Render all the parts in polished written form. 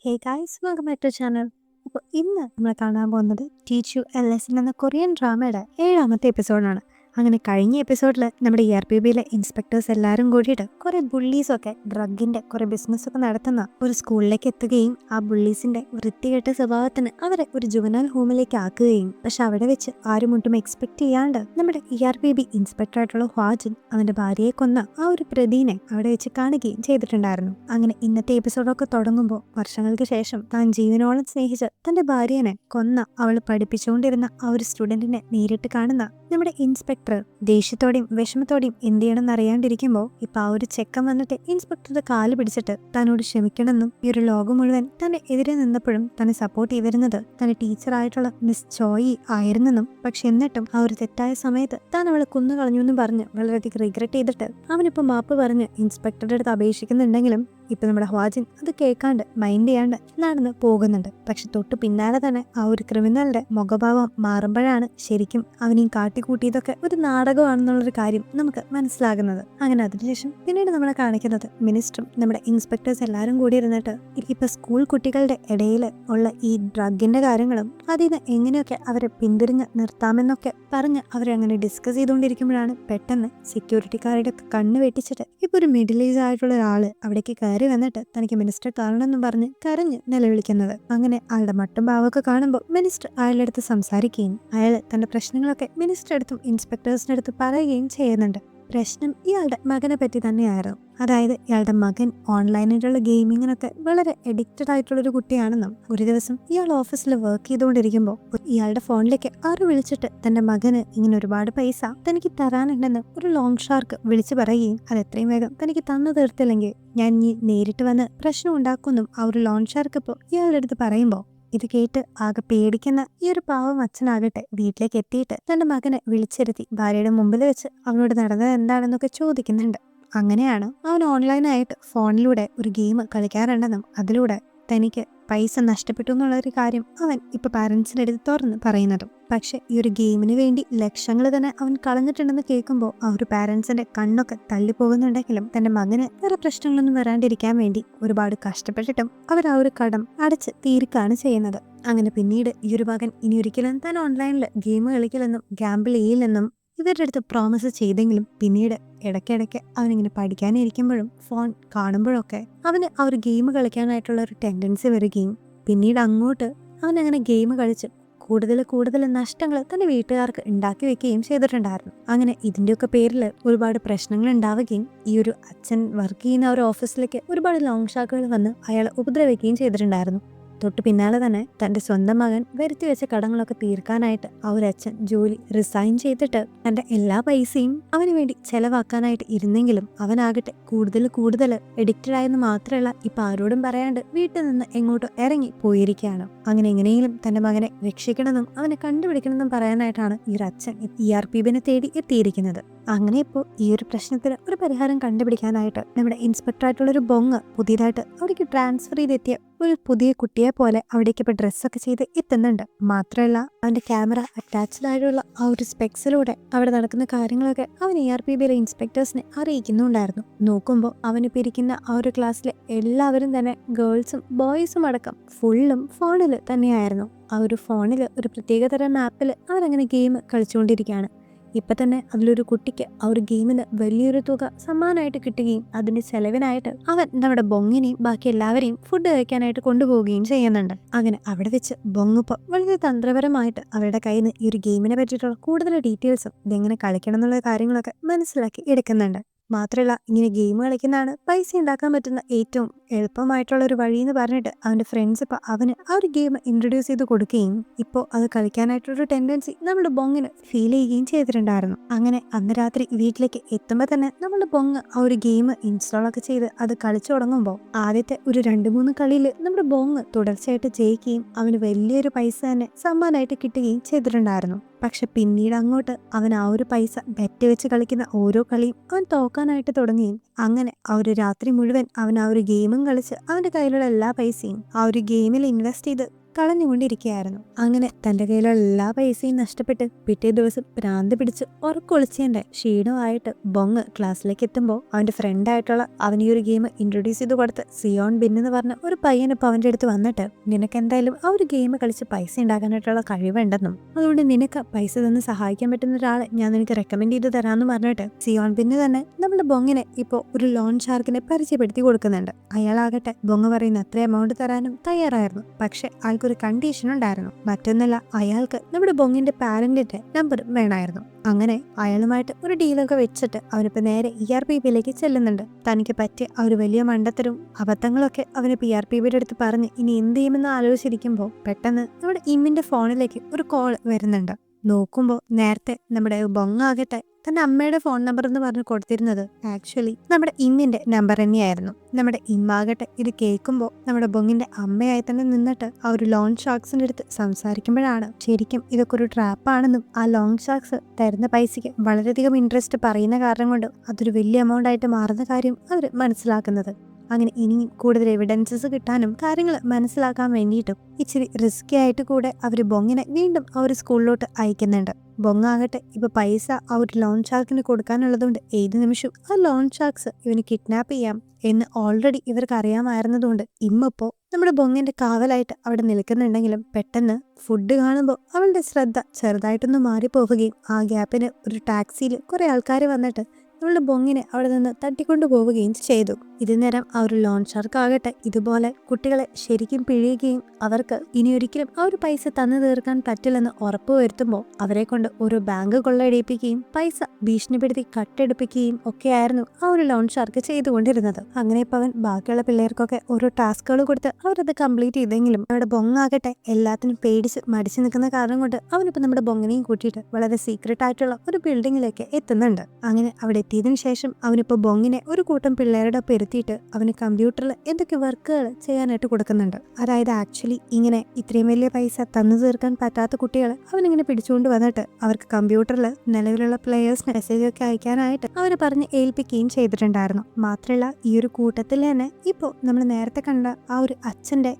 Hey guys, welcome back to channel. അപ്പോൾ ഇന്ന് നമ്മൾ കാണാൻ പോകുന്നത് ടീച്ച് യു എ ലെസൺ എന്ന കൊറിയൻ ഡ്രാമയുടെ 7ാമത്തെ എപ്പിസോഡാണ്. അങ്ങനെ കഴിഞ്ഞ എപ്പിസോഡിൽ നമ്മുടെ ERPBയിലെ ഇൻസ്പെക്ടേഴ്സ് എല്ലാവരും കൂടിയിട്ട് കുറേ ബുള്ളീസൊക്കെ ഡ്രഗിൻ്റെ കുറേ ബിസിനസ്സൊക്കെ നടത്തുന്ന ഒരു സ്കൂളിലേക്ക് എത്തുകയും ആ ബുള്ളീസിൻ്റെ വൃത്തികെട്ട സ്വഭാവത്തിന് അവരെ ഒരു ജുവനൽ ഹോമിലേക്ക് ആക്കുകയും പക്ഷെ അവിടെ വെച്ച് ആരും ഒട്ടും എക്സ്പെക്ട് ചെയ്യാണ്ട് നമ്മുടെ ERPB ഇൻസ്പെക്ടറായിട്ടുള്ള ഹ്വാജിൻ അവൻ്റെ ഭാര്യയെ കൊന്ന ആ ഒരു പ്രതിനെ അവിടെ വെച്ച് കാണുകയും ചെയ്തിട്ടുണ്ടായിരുന്നു. അങ്ങനെ ഇന്നത്തെ എപ്പിസോഡൊക്കെ തുടങ്ങുമ്പോൾ വർഷങ്ങൾക്ക് ശേഷം താൻ ജീവനോളം സ്നേഹിച്ച് തൻ്റെ ഭാര്യനെ കൊന്ന അവൾ പഠിപ്പിച്ചുകൊണ്ടിരുന്ന ആ ഒരു സ്റ്റുഡൻറ്റിനെ നേരിട്ട് കാണുന്ന നമ്മുടെ ഇൻസ്പെക്ടർ ദേഷ്യത്തോടെയും വിഷമത്തോടെയും എന്ത് ചെയ്യണമെന്ന് അറിയാണ്ടിരിക്കുമ്പോൾ ഇപ്പൊ ആ ഒരു ചെക്കൻ വന്നിട്ട് ഇൻസ്പെക്ടറുടെ കാല് പിടിച്ചിട്ട് തന്നോട് ക്ഷമിക്കണമെന്നും ഈ ഒരു ലോകം മുഴുവൻ തന്നെ എതിരെ നിന്നപ്പോഴും തന്നെ സപ്പോർട്ട് ചെയ്തിരുന്നത് തന്റെ ടീച്ചറായിട്ടുള്ള മിസ് ചോയി ആയിരുന്നെന്നും പക്ഷെ എന്നിട്ടും ആ ഒരു തെറ്റായ സമയത്ത് താൻ അവളെ കൊന്നു കളഞ്ഞു എന്നും പറഞ്ഞ് വളരെയധികം റിഗ്രറ്റ് ചെയ്തിട്ട് അവനിപ്പോൾ മാപ്പ് പറഞ്ഞ് ഇൻസ്പെക്ടറുടെ അടുത്ത് അപേക്ഷിക്കുന്നുണ്ടെങ്കിലും ഇപ്പൊ നമ്മുടെ ഹ്വാജിൻ അത് കേൾക്കാണ്ട് മൈൻഡ് ചെയ്യാണ്ട് നടന്ന് പോകുന്നുണ്ട്. പക്ഷെ തൊട്ട് പിന്നാലെ തന്നെ ആ ഒരു ക്രിമിനലിന്റെ മുഖഭാവം മാറുമ്പോഴാണ് ശരിക്കും അവനെയും കാട്ടിക്കൂട്ടിയതൊക്കെ ഒരു നാടകമാണെന്നുള്ളൊരു കാര്യം നമുക്ക് മനസ്സിലാകുന്നത്. അങ്ങനെ അതിനുശേഷം പിന്നീട് നമ്മളെ കാണിക്കുന്നത് മിനിസ്റ്ററും നമ്മുടെ ഇൻസ്പെക്ടേഴ്സ് എല്ലാവരും കൂടി ഇരുന്നിട്ട് ഇപ്പൊ സ്കൂൾ കുട്ടികളുടെ ഇടയിൽ ഉള്ള ഈ ഡ്രഗിന്റെ കാര്യങ്ങളും അതിൽ നിന്ന് എങ്ങനെയൊക്കെ അവരെ പിന്തിരിഞ്ഞ് നിർത്താമെന്നൊക്കെ പറഞ്ഞ് അവരങ്ങനെ ഡിസ്കസ് ചെയ്തുകൊണ്ടിരിക്കുമ്പോഴാണ് പെട്ടെന്ന് സെക്യൂരിറ്റിക്കാരുടെ കണ്ണ് വെട്ടിച്ചിട്ട് ഇപ്പൊ ഒരു മിഡിൽ ഏജ് ആയിട്ടുള്ള ഒരാള് അവിടേക്ക് കയറി വന്നിട്ട് തനിക്ക് മിനിസ്റ്റർ കാണണമെന്നും പറഞ്ഞ് കരഞ്ഞ് നിലവിളിക്കുന്നത്. അങ്ങനെ ആളുടെ മട്ടും ഭാവമൊക്കെ കാണുമ്പോൾ മിനിസ്റ്റർ അയാളുടെ അടുത്ത് സംസാരിക്കുകയും അയാൾ തന്റെ പ്രശ്നങ്ങളൊക്കെ മിനിസ്റ്റർ അടുത്തും ഇൻസ്പെക്ടേഴ്സിന്റെ അടുത്ത് പറയുകയും ചെയ്യുന്നുണ്ട്. പ്രശ്നം ഇയാളുടെ മകനെ പറ്റി തന്നെയായിരുന്നു. അതായത് ഇയാളുടെ മകൻ ഓൺലൈനായിട്ടുള്ള ഗെയിമിങ്ങിനൊക്കെ വളരെ അഡിക്റ്റഡ് ആയിട്ടുള്ളൊരു കുട്ടിയാണെന്നും ഒരു ദിവസം ഇയാൾ ഓഫീസിൽ വർക്ക് ചെയ്തുകൊണ്ടിരിക്കുമ്പോൾ ഇയാളുടെ ഫോണിലേക്ക് ആരും വിളിച്ചിട്ട് തന്റെ മകന് ഇങ്ങനെ ഒരുപാട് പൈസ തനിക്ക് തരാനുണ്ടെന്ന് ഒരു ലോങ് ഷാർക്ക് വിളിച്ചു പറയുകയും അത് എത്രയും വേഗം തനിക്ക് തന്നു തീർത്തില്ലെങ്കിൽ ഞാൻ ഇനി നേരിട്ട് വന്ന് പ്രശ്നം ഉണ്ടാക്കുമെന്നും ആ ഒരു ലോങ് ഷാർക്ക് ഇപ്പോൾ ഇയാളുടെ അടുത്ത് പറയുമ്പോൾ ഇത് കേട്ട് ആകെ പേടിക്കുന്ന ഈ ഒരു പാവം അച്ഛനാകട്ടെ വീട്ടിലേക്ക് എത്തിയിട്ട് തന്റെ മകനെ വിളിച്ചിരുത്തി ഭാര്യയുടെ മുമ്പിൽ വെച്ച് അവനോട് നടന്നത് എന്താണെന്നൊക്കെ ചോദിക്കുന്നുണ്ട്. അങ്ങനെയാണ് അവൻ ഓൺലൈനായിട്ട് ഫോണിലൂടെ ഒരു ഗെയിം കളിക്കാറുണ്ടെന്നും അതിലൂടെ തനിക്ക് പൈസ നഷ്ടപ്പെട്ടു എന്നുള്ളൊരു കാര്യം അവൻ ഇപ്പൊ പാരന്റ്സിന്റെ അടുത്ത് തുറന്ന് പറയുന്നതും. പക്ഷെ ഈ ഒരു ഗെയിമിന് വേണ്ടി ലക്ഷങ്ങൾ തന്നെ അവൻ കളഞ്ഞിട്ടുണ്ടെന്ന് കേൾക്കുമ്പോൾ ആ ഒരു പാരന്റ്സിന്റെ കണ്ണൊക്കെ തള്ളിപ്പോകുന്നുണ്ടെങ്കിലും തന്റെ മകന് വേറെ പ്രശ്നങ്ങളൊന്നും വരാണ്ടിരിക്കാൻ വേണ്ടി ഒരുപാട് കഷ്ടപ്പെട്ടിട്ടും അവർ ആ ഒരു കടം അടച്ച് തീർക്കുകയാണ് ചെയ്യുന്നത്. അങ്ങനെ പിന്നീട് ഈ ഒരു മകൻ ഇനി ഒരിക്കലും താൻ ഓൺലൈനിൽ ഗെയിം കളിക്കില്ലെന്നും ഗാമ്പിൾ ചെയ്യില്ലെന്നും ഇവരുടെ അടുത്ത് പ്രോമിസ് ചെയ്തെങ്കിലും പിന്നീട് ഇടയ്ക്കിടയ്ക്ക് അവനിങ്ങനെ പഠിക്കാനിരിക്കുമ്പോഴും ഫോൺ കാണുമ്പോഴൊക്കെ അവന് ആ ഒരു ഗെയിം കളിക്കാനായിട്ടുള്ള ഒരു ടെൻഡൻസി വരികയും പിന്നീട് അങ്ങോട്ട് അവനങ്ങനെ ഗെയിം കളിച്ച് കൂടുതൽ നഷ്ടങ്ങൾ തന്റെ വീട്ടുകാർക്ക് ഉണ്ടാക്കി വെക്കുകയും ചെയ്തിട്ടുണ്ടായിരുന്നു. അങ്ങനെ ഇതിൻ്റെയൊക്കെ പേരിൽ ഒരുപാട് പ്രശ്നങ്ങൾ ഉണ്ടാവുകയും ഈ ഒരു അച്ഛൻ വർക്ക് ചെയ്യുന്ന ഒരു ഓഫീസിലേക്ക് ഒരുപാട് ലോങ് ഷാക്കുകൾ വന്ന് അയാളെ ഉപദ്രവിക്കുകയും ചെയ്തിട്ടുണ്ടായിരുന്നു. തൊട്ട് പിന്നാലെ തന്നെ തന്റെ സ്വന്തം മകൻ വരുത്തി വെച്ച കടങ്ങളൊക്കെ തീർക്കാനായിട്ട് ആ ഒരു അച്ഛൻ ജോലി റിസൈൻ ചെയ്തിട്ട് തന്റെ എല്ലാ പൈസയും അവന് വേണ്ടി ചെലവാക്കാനായിട്ട് ഇരുന്നെങ്കിലും അവനാകട്ടെ കൂടുതൽ എഡിക്റ്റഡ് ആയെന്ന് മാത്രമല്ല ഇപ്പൊ ആരോടും പറയാണ്ട് വീട്ടിൽ നിന്ന് എങ്ങോട്ടോ ഇറങ്ങി പോയിരിക്കുകയാണ്. അങ്ങനെ എങ്ങനെയെങ്കിലും തന്റെ മകനെ രക്ഷിക്കണമെന്നും അവനെ കണ്ടുപിടിക്കണമെന്നും പറയാനായിട്ടാണ് ഈ ഒരു അച്ഛൻ ERPBനെ തേടി എത്തിയിരിക്കുന്നത്. അങ്ങനെ ഇപ്പോൾ ഈ ഒരു പ്രശ്നത്തിന് ഒരു പരിഹാരം കണ്ടുപിടിക്കാനായിട്ട് നമ്മുടെ ഇൻസ്പെക്ടറായിട്ടുള്ളൊരു ബൊങ് പുതിയതായിട്ട് അവിടേക്ക് ട്രാൻസ്ഫർ ചെയ്തെത്തിയ ഒരു പുതിയ കുട്ടിയെ പോലെ അവിടേക്ക് ഇപ്പോൾ ഡ്രസ്സൊക്കെ ചെയ്ത് എത്തുന്നുണ്ട്. മാത്രമല്ല അവന്റെ ക്യാമറ അറ്റാച്ച്ഡ് ആയിട്ടുള്ള ആ ഒരു സ്പെക്സിലൂടെ അവിടെ നടക്കുന്ന കാര്യങ്ങളൊക്കെ അവൻ ERPBയിലെ ഇൻസ്പെക്ടേഴ്സിനെ അറിയിക്കുന്നുണ്ടായിരുന്നു. നോക്കുമ്പോൾ അവനിപ്പോൾ ഇരിക്കുന്ന ആ ഒരു ക്ലാസ്സിലെ എല്ലാവരും തന്നെ ഗേൾസും ബോയ്സും അടക്കം ഫുള്ളും ഫോണിൽ തന്നെയായിരുന്നു. ആ ഒരു ഫോണിൽ ഒരു പ്രത്യേകതരം ആപ്പിൽ അവരങ്ങനെ ഗെയിം കളിച്ചുകൊണ്ടിരിക്കുകയാണ്. ഇപ്പം തന്നെ അതിലൊരു കുട്ടിക്ക് ആ ഒരു ഗെയിമിന് വലിയൊരു തുക സമ്മാനമായിട്ട് കിട്ടുകയും അതിന്റെ ചെലവിനായിട്ട് അവൻ നമ്മുടെ ബൊങ്ങിനെയും ബാക്കി എല്ലാവരെയും ഫുഡ് കഴിക്കാനായിട്ട് കൊണ്ടുപോവുകയും ചെയ്യുന്നുണ്ട്. അങ്ങനെ അവിടെ വെച്ച് ബൊങ്ങിപ്പോൾ വളരെ തന്ത്രപരമായിട്ട് അവരുടെ കയ്യിൽ നിന്ന് ഈ ഒരു ഗെയിമിനെ പറ്റിയിട്ടുള്ള കൂടുതൽ ഡീറ്റെയിൽസും ഇതെങ്ങനെ കളിക്കണം എന്നുള്ള കാര്യങ്ങളൊക്കെ മനസ്സിലാക്കി എടുക്കുന്നുണ്ട്. മാത്രമല്ല ഇങ്ങനെ ഗെയിം കളിക്കുന്നതാണ് പൈസ ഉണ്ടാക്കാൻ പറ്റുന്ന ഏറ്റവും എളുപ്പമായിട്ടുള്ള ഒരു വഴി എന്ന് പറഞ്ഞിട്ട് അവന്റെ ഫ്രണ്ട്സ് ഇപ്പൊ അവന് ആ ഒരു ഗെയിം ഇൻട്രൊഡ്യൂസ് ചെയ്ത് കൊടുക്കുകയും ഇപ്പോൾ അത് കളിക്കാനായിട്ടൊരു ടെൻഡൻസി നമ്മുടെ ബൊങ്ങിന് ഫീൽ ചെയ്യുകയും ചെയ്തിട്ടുണ്ടായിരുന്നു. അങ്ങനെ അന്ന് രാത്രി വീട്ടിലേക്ക് എത്തുമ്പോൾ തന്നെ നമ്മുടെ ബൊങ് ആ ഒരു ഗെയിം ഇൻസ്റ്റാൾ ഒക്കെ ചെയ്ത് അത് കളിച്ചു തുടങ്ങുമ്പോൾ ആദ്യത്തെ ഒരു 2-3 കളിയിൽ നമ്മുടെ ബൊങ് തുടർച്ചയായിട്ട് ജയിക്കുകയും അവന് വലിയൊരു പൈസ തന്നെ സമ്മാനമായിട്ട് കിട്ടുകയും ചെയ്തിട്ടുണ്ടായിരുന്നു. പക്ഷെ പിന്നീട് അങ്ങോട്ട് അവൻ ആ ഒരു പൈസ ബെറ്റ് വെച്ച് കളിക്കുന്ന ഓരോ കളിയും അവൻ തോക്കാനായിട്ട് തുടങ്ങുകയും അങ്ങനെ ആ ഒരു രാത്രി മുഴുവൻ അവൻ ആ ഒരു ഗെയിമും കളിച്ച് അവന്റെ കയ്യിലുള്ള എല്ലാ പൈസയും ആ ഒരു ഗെയിമിൽ ഇൻവെസ്റ്റ് ചെയ്ത് കളഞ്ഞുകൊണ്ടിരിക്കുകയായിരുന്നു. അങ്ങനെ തന്റെ കയ്യിലുള്ള എല്ലാ പൈസയും നഷ്ടപ്പെട്ട് പിറ്റേ ദിവസം ഭ്രാന്ത് പിടിച്ച് ഉറക്കൊളിച്ചേണ്ട ക്ഷീണമായിട്ട് ബൊങ് ക്ലാസ്സിലേക്ക് എത്തുമ്പോൾ അവന്റെ ഫ്രണ്ടായിട്ടുള്ള അവൻ ഈ ഒരു ഗെയിം ഇൻട്രൊഡ്യൂസ് ചെയ്ത് കൊടുത്ത് സിയോൺ ബിൻ എന്ന് പറഞ്ഞ ഒരു പയ്യനിപ്പോൾ അവന്റെ അടുത്ത് വന്നിട്ട് നിനക്ക് എന്തായാലും ആ ഒരു ഗെയിം കളിച്ച് പൈസ ഉണ്ടാക്കാനായിട്ടുള്ള കഴിവുണ്ടെന്നും അതുകൊണ്ട് നിനക്ക് പൈസ തന്ന് സഹായിക്കാൻ പറ്റുന്ന ഒരാളെ ഞാൻ നിനക്ക് റെക്കമെൻഡ് ചെയ്ത് തരാമെന്ന് പറഞ്ഞിട്ട് സിയോൺ ബിന്ന് തന്നെ നമ്മുടെ ബൊങ്ങിനെ ഇപ്പോൾ ഒരു ലോൺ ഷാർക്കിനെ പരിചയപ്പെടുത്തി കൊടുക്കുന്നുണ്ട്. അയാളാകട്ടെ ബൊങ് പറയുന്ന അത്ര എമൗണ്ട് തരാനും തയ്യാറായിരുന്നു. പക്ഷെ ആൾക്കൊരു കണ്ടീഷൻ ഉണ്ടായിരുന്നു. മറ്റൊന്നല്ല, അയാൾക്ക് നമ്മുടെ ബൊങ്ങിന്റെ പാരന്റിന്റെ നമ്പർ വേണമായിരുന്നു. അങ്ങനെ അയാളുമായിട്ട് ഒരു ഡീലൊക്കെ വെച്ചിട്ട് അവനിപ്പോ നേരെ ERPBയിലേക്ക് ചെല്ലുന്നുണ്ട്. തനിക്ക് പറ്റിയ ആ ഒരു വലിയ മണ്ടത്തരും അബദ്ധങ്ങളൊക്കെ അവന് PRPBയുടെ അടുത്ത് പറഞ്ഞ് ഇനി എന്ത് ചെയ്യുമെന്ന് ആലോചിച്ചിരിക്കുമ്പോൾ പെട്ടെന്ന് നമ്മുടെ ഇമ്മിന്റെ ഫോണിലേക്ക് ഒരു കോൾ വരുന്നുണ്ട്. നോക്കുമ്പോൾ നേരത്തെ നമ്മുടെ ബൊങ്ങാകട്ടെ തന്റെ അമ്മയുടെ ഫോൺ നമ്പർ എന്ന് പറഞ്ഞ് കൊടുത്തിരുന്നത് ആക്ച്വലി നമ്മുടെ ഇമ്മിന്റെ നമ്പർ തന്നെയായിരുന്നു. നമ്മുടെ ഇമ്മാകട്ടെ ഇത് കേൾക്കുമ്പോൾ നമ്മുടെ ബൊങ്ങിന്റെ അമ്മയായി തന്നെ നിന്നിട്ട് ആ ഒരു ലോൺ ഷാർക്സിന്റെ അടുത്ത് സംസാരിക്കുമ്പോഴാണ് ശരിക്കും ഇതൊക്കെ ഒരു ട്രാപ്പാണെന്നും ആ ലോൺ ഷാർക്സ് തരുന്ന പൈസയ്ക്ക് വളരെയധികം ഇൻട്രസ്റ്റ് പറയുന്ന കാരണം കൊണ്ട് അതൊരു വലിയ എമൗണ്ട് ആയിട്ട് മാറുന്ന കാര്യം അവർ മനസ്സിലാക്കുന്നത്. അങ്ങനെ ഇനിയും കൂടുതൽ എവിഡൻസസ് കിട്ടാനും കാര്യങ്ങൾ മനസ്സിലാക്കാൻ വേണ്ടിയിട്ടും ഇച്ചിരി റിസ്കി ആയിട്ട് കൂടെ അവർ ബൊങ്ങിനെ വീണ്ടും ആ ഒരു സ്കൂളിലോട്ട് അയക്കുന്നുണ്ട്. ബൊങ്ങാകട്ടെ ഇപ്പൊ പൈസ ആ ഒരു ലോൺ ഷാർക്കിന് കൊടുക്കാനുള്ളതുകൊണ്ട് ഏത് നിമിഷവും ആ ലോൺ ഷാർക്സ് ഇവന് കിഡ്നാപ്പ് ചെയ്യാം എന്ന് ഓൾറെഡി ഇവർക്ക് അറിയാമായിരുന്നതുകൊണ്ട് ഇമ്മിപ്പോ നമ്മുടെ ബൊങ്ങിന്റെ കാവലായിട്ട് അവിടെ നിൽക്കുന്നുണ്ടെങ്കിലും പെട്ടെന്ന് ഫുഡ് കാണുമ്പോൾ അവളുടെ ശ്രദ്ധ ചെറുതായിട്ടൊന്ന് മാറിപ്പോവുകയും ആ ഗ്യാപ്പിന് ഒരു ടാക്സിയിൽ കുറെ ആൾക്കാർ വന്നിട്ട് അവളുടെ ബൊങ്ങിനെ അവിടെ നിന്ന് തട്ടിക്കൊണ്ടു പോവുകയും ചെയ്തു. ഇതേ നേരം ആ ഒരു ലോൺ ഷാർക്ക് ആകട്ടെ ഇതുപോലെ കുട്ടികളെ ശരിക്കും പിഴിയുകയും അവർക്ക് ഇനിയൊരിക്കലും ആ ഒരു പൈസ തന്നു തീർക്കാൻ പറ്റില്ലെന്ന് ഉറപ്പുവരുത്തുമ്പോൾ അവരെ കൊണ്ട് ഒരു ബാങ്ക് കൊള്ളയടിപ്പിക്കുകയും പൈസ ഭീഷണിപ്പെടുത്തി കട്ടെടുപ്പിക്കുകയും ഒക്കെയായിരുന്നു ആ ഒരു ലോൺ ഷാർക്ക് ചെയ്തുകൊണ്ടിരുന്നത്. അങ്ങനെ ഇപ്പൊ അവൻ ബാക്കിയുള്ള പിള്ളേർക്കൊക്കെ ഓരോ ടാസ്കുകൾ കൊടുത്ത് അവരത് കംപ്ലീറ്റ് ചെയ്തെങ്കിലും അവിടെ ബൊങ്ങാകട്ടെ എല്ലാത്തിനും പേടിച്ച് മടിച്ചു നിൽക്കുന്ന കാരണം കൊണ്ട് അവനിപ്പോ നമ്മുടെ ബൊങ്ങിനെയും കൂട്ടിയിട്ട് വളരെ സീക്രട്ട് ആയിട്ടുള്ള ഒരു ബിൽഡിങ്ങിലേക്ക് എത്തുന്നുണ്ട്. അങ്ങനെ അവിടെ എത്തിയതിനു ശേഷം അവനിപ്പോ ബൊങ്ങിനെ ഒരു കൂട്ടം പിള്ളേരുടെ ഒപ്പം ഇരുത്തിയിട്ട് അവന് കമ്പ്യൂട്ടറിൽ എന്തൊക്കെ വർക്കുകൾ ചെയ്യാനായിട്ട് കൊടുക്കുന്നുണ്ട്. അതായത് ആക്ച്വലി ഇങ്ങനെ ഇത്രയും വലിയ പൈസ തന്നു തീർക്കാൻ പറ്റാത്ത കുട്ടികളെ അവനിങ്ങനെ പിടിച്ചുകൊണ്ട് വന്നിട്ട് അവർക്ക് കമ്പ്യൂട്ടറിൽ നിലവിലുള്ള പ്ലേയേഴ്സിന് മെസ്സേജ് ഒക്കെ അയക്കാനായിട്ട് അവരെ പറഞ്ഞ് ഏൽപ്പിക്കുകയും ചെയ്തിട്ടുണ്ടായിരുന്നു. മാത്രമല്ല ഈ ഒരു കൂട്ടത്തിൽ തന്നെ ഇപ്പോൾ നമ്മൾ നേരത്തെ കണ്ട ആ ഒരു അച്ഛന്റെ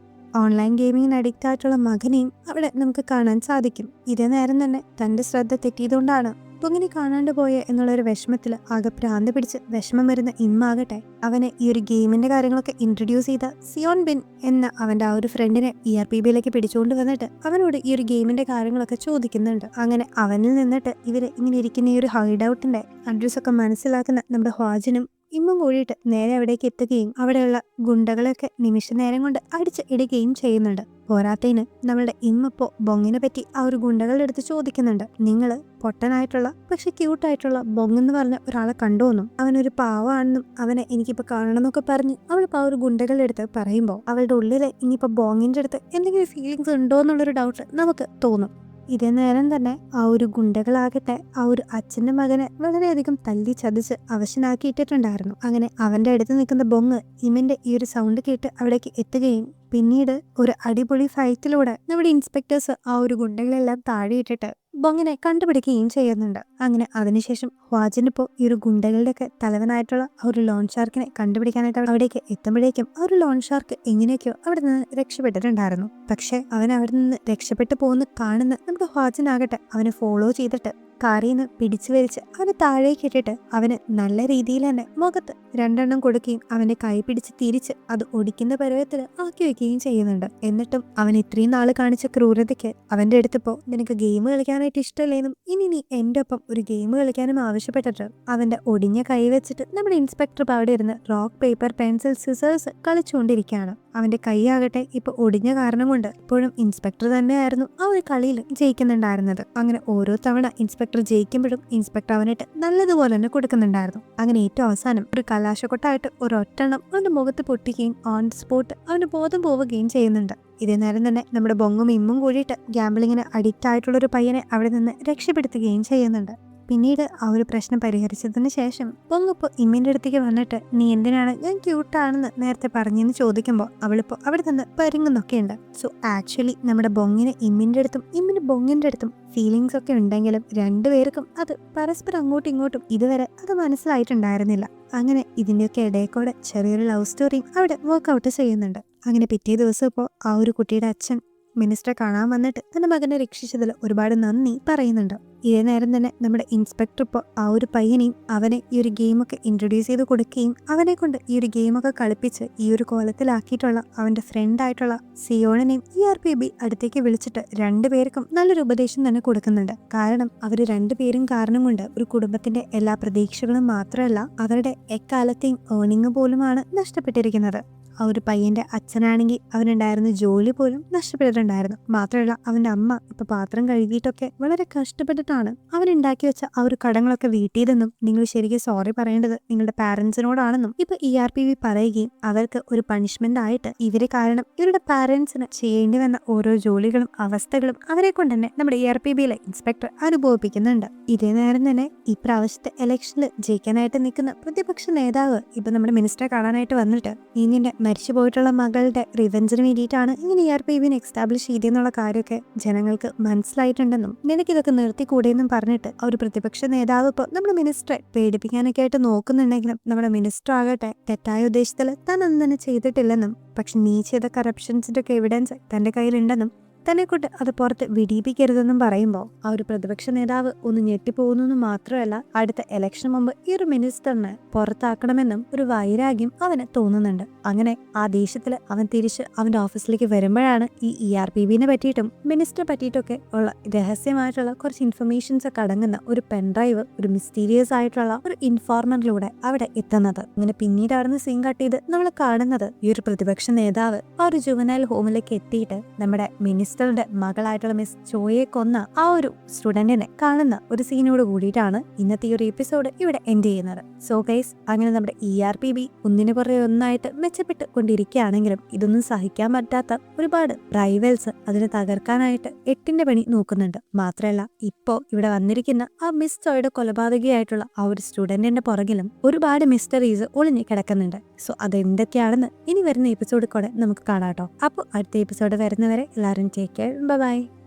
ഓൺലൈൻ ഗെയിമിങ്ങിന് അഡിക്റ്റ് ആയിട്ടുള്ള മകനെയും അവിടെ നമുക്ക് കാണാൻ സാധിക്കും. ഇതേ നേരം തന്നെ തന്റെ ശ്രദ്ധ തെറ്റിയതുകൊണ്ടാണ് ബൊങ്ങിനെ കാണാണ്ട് പോയ എന്നുള്ളൊരു വിഷമത്തിൽ ആകെ ഭ്രാന്ത് പിടിച്ച് വിഷമം വരുന്ന ഇമ്മാകട്ടെ അവനെ ഈ ഒരു ഗെയിമിന്റെ കാര്യങ്ങളൊക്കെ ഇൻട്രൊഡ്യൂസ് ചെയ്ത സിയോൺ ബിൻ എന്ന അവന്റെ ആ ഒരു ഫ്രണ്ടിനെ ERPBയിലേക്ക് പിടിച്ചുകൊണ്ട് വന്നിട്ട് അവനോട് ഈ ഒരു ഗെയിമിന്റെ കാര്യങ്ങളൊക്കെ ചോദിക്കുന്നുണ്ട്. അങ്ങനെ അവനിൽ നിന്നിട്ട് ഇവര് ഇങ്ങനെ ഇരിക്കുന്ന ഈ ഒരു ഹൈഡ് ഔട്ടിന്റെ അഡ്രസ് ഒക്കെ മനസ്സിലാക്കുന്ന നമ്മുടെ ഹ്വാജിനും ഇമ്മും കൂടിയിട്ട് നേരെ അവിടേക്ക് എത്തുകയും അവിടെയുള്ള ഗുണ്ടകളെയൊക്കെ നിമിഷ നേരം കൊണ്ട് അടിച്ച് ഇടുകയും ചെയ്യുന്നുണ്ട്. പോരാത്തതിന് നമ്മളുടെ ഇമ്മിപ്പോ ബൊങ്ങിനെ പറ്റി ആ ഒരു ഗുണ്ടകളുടെ അടുത്ത് ചോദിക്കുന്നുണ്ട്. നിങ്ങള് പൊട്ടനായിട്ടുള്ള പക്ഷെ ക്യൂട്ടായിട്ടുള്ള ബൊങ് എന്ന് പറഞ്ഞ ഒരാളെ കണ്ടുവെന്നും അവനൊരു പാവാണെന്നും അവനെ എനിക്കിപ്പോ കാണണം എന്നൊക്കെ പറഞ്ഞ് അവളിപ്പോ ആ ഒരു ഗുണ്ടകളുടെ അടുത്ത് പറയുമ്പോൾ അവളുടെ ഉള്ളിലെ ഇനിയിപ്പോ ബോങ്ങിന്റെ അടുത്ത് എന്തെങ്കിലും ഫീലിങ്സ് ഉണ്ടോ എന്നുള്ളൊരു ഡൗട്ട് നമുക്ക് തോന്നും. ഇതേ നേരം തന്നെ ആ ഒരു ഗുണ്ടകളാകട്ടെ ആ ഒരു അച്ഛന്റെ മകനെ വളരെയധികം തല്ലി ചതച്ച് അവശനാക്കിയിട്ടിട്ടുണ്ടായിരുന്നു. അങ്ങനെ അവന്റെ അടുത്ത് നിൽക്കുന്ന ബൊങ് ഇമിന്റെ ഈ ഒരു സൗണ്ട് കേട്ട് അവിടേക്ക് എത്തുകയും പിന്നീട് ഒരു അടിപൊളി ഫൈറ്റിലൂടെ നമ്മുടെ ഇൻസ്പെക്ടേഴ്സ് ആ ഒരു ഗുണ്ടകളെല്ലാം താഴെയിട്ടിട്ട് ബൊങ്ങിനെ കണ്ടുപിടിക്കുകയും ചെയ്യുന്നുണ്ട്. അങ്ങനെ അതിനുശേഷം ഹ്വാജിനിപ്പോ ഈ ഒരു ഗുണ്ടകളുടെയൊക്കെ തലവനായിട്ടുള്ള ആ ഒരു ലോൺ ഷാർക്കിനെ കണ്ടുപിടിക്കാനായിട്ട് അവിടേക്ക് എത്തുമ്പോഴേക്കും ആ ഒരു ലോൺ ഷാർക്ക് എങ്ങനെയൊക്കെയോ അവിടെ നിന്ന് രക്ഷപ്പെട്ടിട്ടുണ്ടായിരുന്നു. പക്ഷെ അവൻ അവിടെ നിന്ന് രക്ഷപ്പെട്ടു പോകുന്ന കാണുന്ന നമ്മുടെ ഹ്വാജിനാകട്ടെ അവനെ ഫോളോ ചെയ്തിട്ട് കാറിൽ നിന്ന് പിടിച്ചു വലിച്ച് അവനെ താഴേക്ക് ഇട്ടിട്ട് അവന് നല്ല രീതിയിൽ തന്നെ മുഖത്ത് 2 എണ്ണം കൊടുക്കുകയും അവന്റെ കൈ പിടിച്ച് തിരിച്ച് അത് ഒടിക്കുന്ന പരുവത്തിൽ ആക്കി വെക്കുകയും ചെയ്യുന്നുണ്ട്. എന്നിട്ടും അവൻ ഇത്രയും നാള് കാണിച്ച ക്രൂരതയ്ക്ക് അവന്റെ അടുത്തിപ്പോ നിനക്ക് ഗെയിം കളിക്കാനായിട്ട് ഇഷ്ടമല്ലേന്നും ഇനി നീ എന്റെ ഒപ്പം ഒരു ഗെയിം കളിക്കാനും ആവശ്യപ്പെട്ടിട്ട് അവന്റെ ഒടിഞ്ഞ കൈ വെച്ചിട്ട് നമ്മുടെ ഇൻസ്പെക്ടർ അവിടെ ഇരുന്ന് റോക്ക് പേപ്പർ പെൻസിൽ സിസേഴ്സ് കളിച്ചുകൊണ്ടിരിക്കുകയാണ്. അവന്റെ കൈയാകട്ടെ ഇപ്പൊ ഒടിഞ്ഞ കാരണം കൊണ്ട് ഇപ്പോഴും ഇൻസ്പെക്ടർ തന്നെയായിരുന്നു ആ ഒരു കളിയിൽ ജയിക്കുന്നുണ്ടായിരുന്നത്. അങ്ങനെ ഓരോ തവണ ഇൻസ്പെക്ടർ ജയിക്കുമ്പോഴും ഇൻസ്പെക്ടർ അവനായിട്ട് നല്ലതുപോലെ തന്നെ കൊടുക്കുന്നുണ്ടായിരുന്നു. അങ്ങനെ ഏറ്റവും അവസാനം ഒരു കലാശക്കൊട്ടായിട്ട് ഒരു ഒറ്റെണ്ണം അവന്റെ മുഖത്ത് പൊട്ടിക്കുകയും ഓൺ സ്പോട്ട് അവന് ബോധം പോവുകയും ചെയ്യുന്നുണ്ട്. ഇതേ നേരം തന്നെ നമ്മുടെ ബൊങ്ങും ഇമ്മും കൂടിയിട്ട് ഗാംബ്ലിങ്ങിന് അഡിക്റ്റ് ആയിട്ടുള്ള ഒരു പയ്യനെ അവിടെ നിന്ന് രക്ഷപ്പെടുത്തുകയും ചെയ്യുന്നുണ്ട്. പിന്നീട് ആ ഒരു പ്രശ്നം പരിഹരിച്ചതിന് ശേഷം ബൊങ്ങിപ്പോ ഇമ്മിന്റെ അടുത്തേക്ക് വന്നിട്ട് നീ എന്തിനാണ് ഞാൻ ക്യൂട്ടാണെന്ന് നേരത്തെ പറഞ്ഞെന്ന് ചോദിക്കുമ്പോൾ അവളിപ്പോ അവിടെ നിന്ന് പരുങ്ങുന്നൊക്കെയുണ്ട്. സോ ആക്ച്വലി നമ്മുടെ ബൊങ്ങിന് ഇമ്മിന്റെ അടുത്തും ഇമ്മിന് ബൊങ്ങിന്റെ അടുത്തും ഫീലിങ്സ് ഒക്കെ ഉണ്ടെങ്കിലും രണ്ടുപേർക്കും അത് പരസ്പരം അങ്ങോട്ടും ഇങ്ങോട്ടും ഇതുവരെ അത് മനസ്സിലായിട്ടുണ്ടായിരുന്നില്ല. അങ്ങനെ ഇതിന്റെയൊക്കെ ഇടയിൽക്കൂടെ ചെറിയൊരു ലവ് സ്റ്റോറിയും അവിടെ വർക്ക്ഔട്ട് ചെയ്യുന്നുണ്ട്. അങ്ങനെ പിറ്റേ ദിവസം ഇപ്പോൾ ആ ഒരു കുട്ടിയുടെ അച്ഛൻ മിനിസ്റ്ററെ കാണാൻ വന്നിട്ട് തന്റെ മകനെ രക്ഷിച്ചതിൽ ഒരുപാട് നന്ദി പറയുന്നുണ്ട്. ഇതേ നേരം തന്നെ നമ്മുടെ ഇൻസ്പെക്ടർ ഇപ്പോൾ ആ ഒരു പയ്യനെയും അവനെ ഈ ഒരു ഗെയിമൊക്കെ ഇൻട്രൊഡ്യൂസ് ചെയ്ത് കൊടുക്കുകയും അവനെ കൊണ്ട് ഈ ഒരു ഗെയിമൊക്കെ കളിപ്പിച്ച് ഈ ഒരു കോലത്തിലാക്കിയിട്ടുള്ള അവന്റെ ഫ്രണ്ടായിട്ടുള്ള സിയോണിനെയും ERPB അടുത്തേക്ക് വിളിച്ചിട്ട് രണ്ടുപേർക്കും നല്ലൊരു ഉപദേശം തന്നെ കൊടുക്കുന്നുണ്ട്. കാരണം അവർ രണ്ടുപേരും കാരണം കൊണ്ട് ഒരു കുടുംബത്തിന്റെ എല്ലാ പ്രതീക്ഷകളും മാത്രമല്ല അവരുടെ എക്കാലത്തെയും ഏർണിംഗ് പോലുമാണ് നഷ്ടപ്പെട്ടിരിക്കുന്നത്. ആ ഒരു പയ്യന്റെ അച്ഛനാണെങ്കിൽ അവനുണ്ടായിരുന്ന ജോലി പോലും നഷ്ടപ്പെട്ടിട്ടുണ്ടായിരുന്നു. മാത്രമല്ല അവന്റെ അമ്മ ഇപ്പൊ പാത്രം കഴുകിയിട്ടൊക്കെ വളരെ കഷ്ടപ്പെട്ടിട്ടാണ് അവനുണ്ടാക്കി വെച്ച ആ ഒരു കടങ്ങളൊക്കെ വീട്ടിയതെന്നും നിങ്ങൾ ശരിക്കും സോറി പറയേണ്ടത് നിങ്ങളുടെ പാരന്റ്സിനോടാണെന്നും ഇപ്പൊ ERPB പറയുകയും അവർക്ക് ഒരു പണിഷ്മെന്റ് ആയിട്ട് ഇവരെ കാരണം ഇവരുടെ പാരന്റ്സിന് ചെയ്യേണ്ടി വന്ന ഓരോ ജോലികളും അവസ്ഥകളും അവരെ കൊണ്ട് തന്നെ നമ്മുടെ ERPBയിലെ ഇൻസ്പെക്ടർ അനുഭവിപ്പിക്കുന്നുണ്ട്. ഇതേ നേരം തന്നെ ഈ പ്രാവശ്യത്തെ ഇലക്ഷനിൽ ജയിക്കാനായിട്ട് നിൽക്കുന്ന പ്രതിപക്ഷ നേതാവ് ഇപ്പൊ നമ്മുടെ മിനിസ്റ്ററെ കാണാനായിട്ട് വന്നിട്ട് നിന്റെ മരിച്ചു പോയിട്ടുള്ള മകളുടെ റിവെഞ്ചിന് വേണ്ടിയിട്ടാണ് ഇങ്ങനെ ERPBനെ എക്സ്റ്റാബ്ലിഷ് ചെയ്തെന്നുള്ള കാര്യമൊക്കെ ജനങ്ങൾക്ക് മനസ്സിലായിട്ടുണ്ടെന്നും നിനക്കിതൊക്കെ നിർത്തിക്കൂടെയെന്നും പറഞ്ഞിട്ട് ആ ഒരു പ്രതിപക്ഷ നേതാവ് ഇപ്പോൾ നമ്മുടെ മിനിസ്റ്ററെ പേടിപ്പിക്കാനൊക്കെ ആയിട്ട് നോക്കുന്നുണ്ടെങ്കിലും നമ്മുടെ മിനിസ്റ്റർ ആകട്ടെ തെറ്റായ ഉദ്ദേശത്തിൽ താൻ ഒന്നും തന്നെ ചെയ്തിട്ടില്ലെന്നും പക്ഷെ നീ ചെയ്ത കറപ്ഷൻസിന്റെ ഒക്കെ എവിഡൻസ് തന്റെ കയ്യിലുണ്ടെന്നും തന്നെ കൊണ്ട് അത് പുറത്ത് വിടിയിപ്പിക്കരുതെന്നും പറയുമ്പോൾ ആ ഒരു പ്രതിപക്ഷ നേതാവ് ഒന്ന് ഞെട്ടിപ്പോകുന്നു മാത്രമല്ല അടുത്ത ഇലക്ഷൻ മുമ്പ് ഈ ഒരു മിനിസ്റ്ററിനെ പുറത്താക്കണമെന്നും ഒരു വൈരാഗ്യം അവന് തോന്നുന്നുണ്ട്. അങ്ങനെ ആ ദേഷ്യത്തിൽ അവൻ തിരിച്ച് അവന്റെ ഓഫീസിലേക്ക് വരുമ്പോഴാണ് ഈ ERPBനെ പറ്റിയിട്ടും മിനിസ്റ്ററെ പറ്റിയിട്ടൊക്കെ ഉള്ള രഹസ്യമായിട്ടുള്ള കുറച്ച് ഇൻഫർമേഷൻസ് ഒക്കെ അടങ്ങുന്ന ഒരു പെൻഡ്രൈവ് ഒരു മിസ്റ്റീരിയസ് ആയിട്ടുള്ള ഒരു ഇൻഫോർമറിലൂടെ അവിടെ എത്തുന്നത്. അങ്ങനെ പിന്നീട് അവിടുന്ന് സീൻ കട്ട് ചെയ്ത് നമ്മൾ കാണുന്നത് ഈ ഒരു പ്രതിപക്ഷ നേതാവ് ആ ഒരു ജുവനൈൽ ഹോമിലേക്ക് എത്തിയിട്ട് നമ്മുടെ മിനിസ്റ്ററുടെ മകളായിട്ടുള്ള മിസ് ചോയെ കൊന്ന ആ ഒരു സ്റ്റുഡന്റിനെ കാണുന്ന ഒരു സീനോട് കൂടിയിട്ടാണ് ഇന്നത്തെ ഈ ഒരു എപ്പിസോഡ് ഇവിടെ എൻഡ് ചെയ്യുന്നത്. സോ ഗൈസ്, അങ്ങനെ നമ്മുടെ ERPB ഒന്നിനു പുറകെ ഒന്നായിട്ട് മെച്ചപ്പെട്ട് കൊണ്ടിരിക്കുകയാണെങ്കിലും ഇതൊന്നും സഹിക്കാൻ പറ്റാത്ത ഒരുപാട് റൈവൽസ് അതിനെ തകർക്കാനായിട്ട് എട്ടിന്റെ പണി നോക്കുന്നുണ്ട്. മാത്രമല്ല ഇപ്പോ ഇവിടെ വന്നിരിക്കുന്ന ആ മിസ് ചോയുടെ കൊലപാതകയായിട്ടുള്ള ആ ഒരു സ്റ്റുഡന്റിന്റെ പുറകിലും ഒരുപാട് മിസ്റ്ററീസ് ഒളിഞ്ഞു കിടക്കുന്നുണ്ട്. സോ അതെന്തൊക്കെയാണെന്ന് ഇനി വരുന്ന എപ്പിസോഡിൽ കൂടെ നമുക്ക് കാണാട്ടോ. അപ്പോൾ അടുത്ത എപ്പിസോഡ് വരുന്നവരെ എല്ലാവരും ടേക്ക് കെയർ. ബൈ.